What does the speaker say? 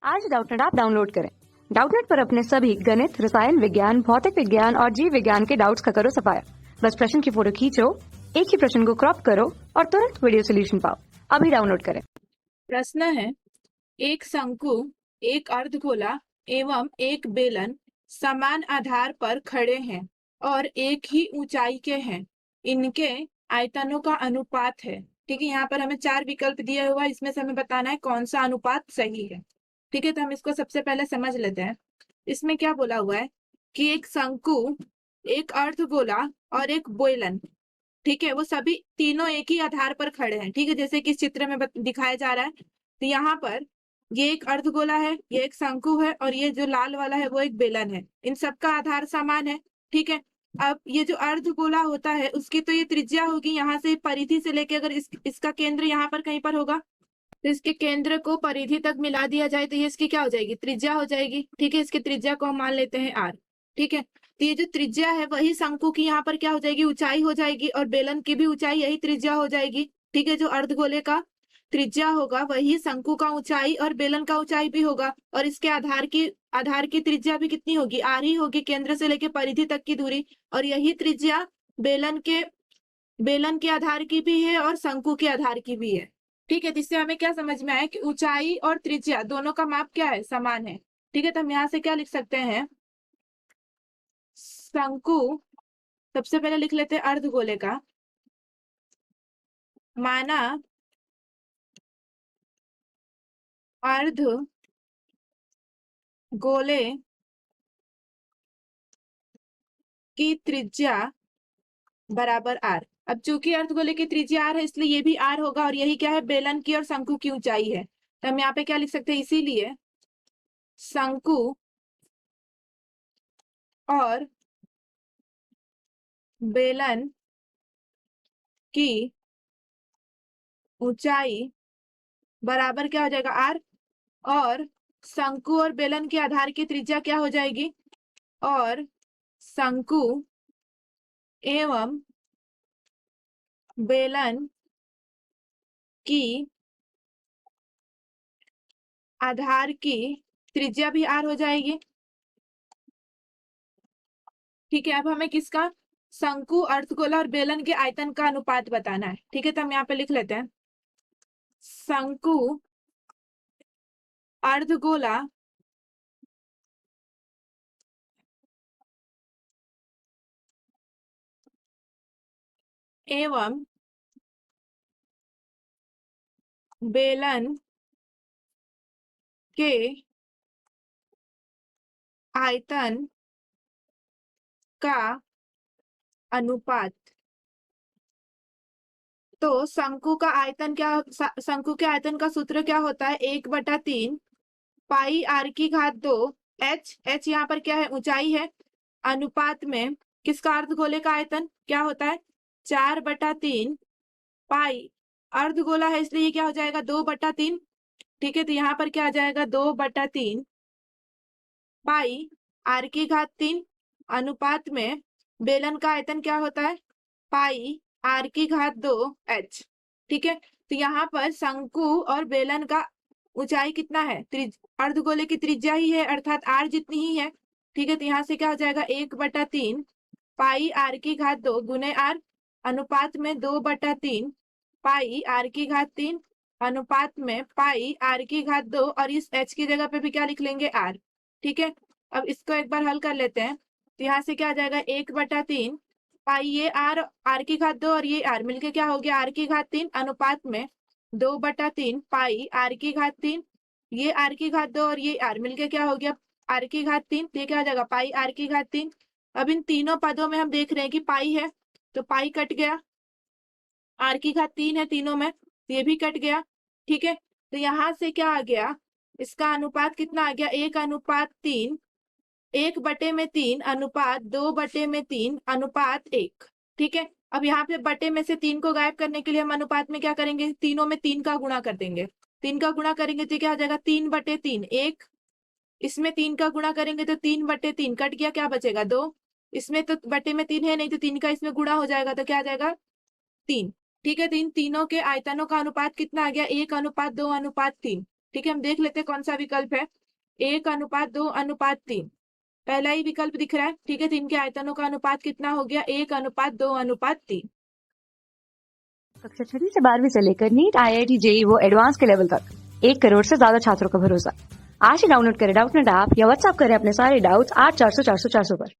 आज Doubtnut app download करें। Doubtnut पर अपने सभी गणित, रसायन विज्ञान, भौतिक विज्ञान और जीव विज्ञान के डाउट्स का करो सफाया। बस प्रश्न की फोटो खींचो, एक ही प्रश्न को क्रॉप करो और तुरंत वीडियो सोल्यूशन पाओ। अभी डाउनलोड करें। प्रश्न है, एक शंकु, एक अर्धगोला एवं एक बेलन समान आधार पर खड़े हैं और एक ही ऊंचाई के हैं। इनके आयतनों का अनुपात है। ठीक है, यहाँ पर हमें 4 विकल्प दिया हुआ है, इसमें से हमें बताना है कौन सा अनुपात सही है। ठीक है, तो हम इसको सबसे पहले समझ लेते हैं। इसमें क्या बोला हुआ है कि एक शंकु, एक अर्धगोला और एक बेलन, ठीक है, वो सभी तीनों एक ही आधार पर खड़े हैं। ठीक है, जैसे कि इस चित्र में दिखाया जा रहा है। तो यहाँ पर ये एक अर्धगोला है, ये एक शंकु है और ये जो लाल वाला है वो एक बेलन है। इन सबका आधार समान है। ठीक है, अब ये जो अर्धगोला होता है उसकी तो ये त्रिज्या होगी, यहाँ से परिधि से लेके अगर इसका केंद्र यहाँ पर कहीं पर होगा तो इसके केंद्र को परिधि तक मिला दिया जाए तो ये इसकी क्या हो जाएगी, त्रिज्या हो जाएगी। ठीक है, इसकी त्रिज्या को हम मान लेते हैं आर। ठीक है, तो ये जो त्रिज्या है वही शंकु की यहाँ पर क्या हो जाएगी, ऊंचाई हो जाएगी और बेलन की भी ऊंचाई यही त्रिज्या हो जाएगी। ठीक है, जो अर्धगोले का त्रिज्या होगा वही शंकु का ऊंचाई और बेलन का ऊंचाई भी होगा और इसके आधार की त्रिज्या भी कितनी होगी, आर ही होगी, केंद्र से लेके परिधि तक की दूरी। और यही त्रिज्या बेलन के आधार की भी है और शंकु के आधार की भी है। ठीक है, जिससे हमें क्या समझ में आया कि ऊंचाई और त्रिज्या दोनों का माप क्या है, समान है। ठीक है, तो हम यहाँ से क्या लिख सकते हैं, शंकु, सबसे पहले लिख लेते हैं अर्धगोले का, माना अर्ध गोले की त्रिज्या बराबर आर। अब चूंकि अर्धगोले की त्रिज्या आर है इसलिए ये भी आर होगा और यही क्या है, बेलन की और शंकु की ऊंचाई है। तो हम यहाँ पे क्या लिख सकते हैं, इसीलिए शंकु और बेलन की ऊंचाई बराबर क्या हो जाएगा, आर, और शंकु और बेलन के आधार की त्रिज्या क्या हो जाएगी, और शंकु एवं बेलन की आधार की त्रिज्या भी आर हो जाएगी। ठीक है, अब हमें किसका, शंकु, अर्धगोला और बेलन के आयतन का अनुपात बताना है। ठीक है, तो हम यहाँ पे लिख लेते हैं, शंकु, अर्धगोला एवं बेलन के आयतन का अनुपात। तो शंकु का आयतन क्या, शंकु के आयतन का सूत्र क्या होता है, 1/3 पाई आर की घात 2 एच यहाँ पर क्या है, ऊंचाई है, अनुपात में किसका, अर्धगोले का आयतन क्या होता है, 4/3 पाई, अर्धगोला है इसलिए ये क्या हो जाएगा, 2/3। ठीक है, तो यहाँ पर क्या आ जाएगा, 2/3 पाई आर की घात 3 अनुपात में बेलन का आयतन क्या होता है, पाई आर की घात 2 एच। ठीक है, तो यहाँ पर शंकु और बेलन का ऊंचाई कितना है, अर्धगोले की त्रिज्या ही है अर्थात आर जितनी ही है। ठीक है, तो यहाँ से क्या हो जाएगा, 1/3 पाई आर की घात 2 गुने आर अनुपात में 2/3 पाई आर की घात 3 अनुपात में पाई आर की घात 2 और इस एच की जगह पे भी क्या लिख लेंगे, आर। ठीक है, अब इसको एक बार हल कर लेते हैं। तो यहाँ से क्या आ जाएगा, 1/3 पाई, ये आर की घात 2 और ये आर मिलके क्या हो गया, आर की घात 3 अनुपात में 2/3 पाई आर की घात 3, ये आर की घात 2 और ये आर मिलके क्या हो गया, आर की घात 3। तो ये क्या हो जाएगा, पाई आर की घात 3। अब इन तीनों पदों में हम देख रहे हैं कि पाई है तो पाई कट गया, आर की घात 3 है तीनों में तो ये भी कट गया। ठीक है, तो यहाँ से क्या आ गया, इसका अनुपात कितना आ गया, 1/3, 1/3 अनुपात 2/3 अनुपात 1। ठीक है, अब यहाँ पे बटे में से 3 को गायब करने के लिए हम अनुपात में क्या करेंगे, तीनों में 3 का गुणा कर देंगे। 3 का गुणा करेंगे तो क्या हो जाएगा, 3/3 1, इसमें 3 का गुणा करेंगे तो 3/3 कट गया, क्या बचेगा 2, इसमें तो बटे में 3 है नहीं तो 3 का इसमें गुणा हो जाएगा तो क्या आ जाएगा 3। ठीक है, तो इन तीनों के आयतनों का अनुपात कितना आ गया, 1/2 अनुपात 3। ठीक है, हम देख लेते हैं कौन सा विकल्प है। 1:2:3 पहला ही विकल्प दिख रहा है। ठीक है, तो इनके आयतनों का अनुपात कितना हो गया? 1:2:3। कक्षा 6वीं से 12वीं से लेकर नीट, IIT, JEE वो एडवांस के लेवल तक 1 करोड़ से ज्यादा छात्रों का भरोसा। आज ही डाउनलोड करें डाउटनेट ऐप या व्हाट्सएप करें अपने सारे डाउट्स 8400 400 400 पर।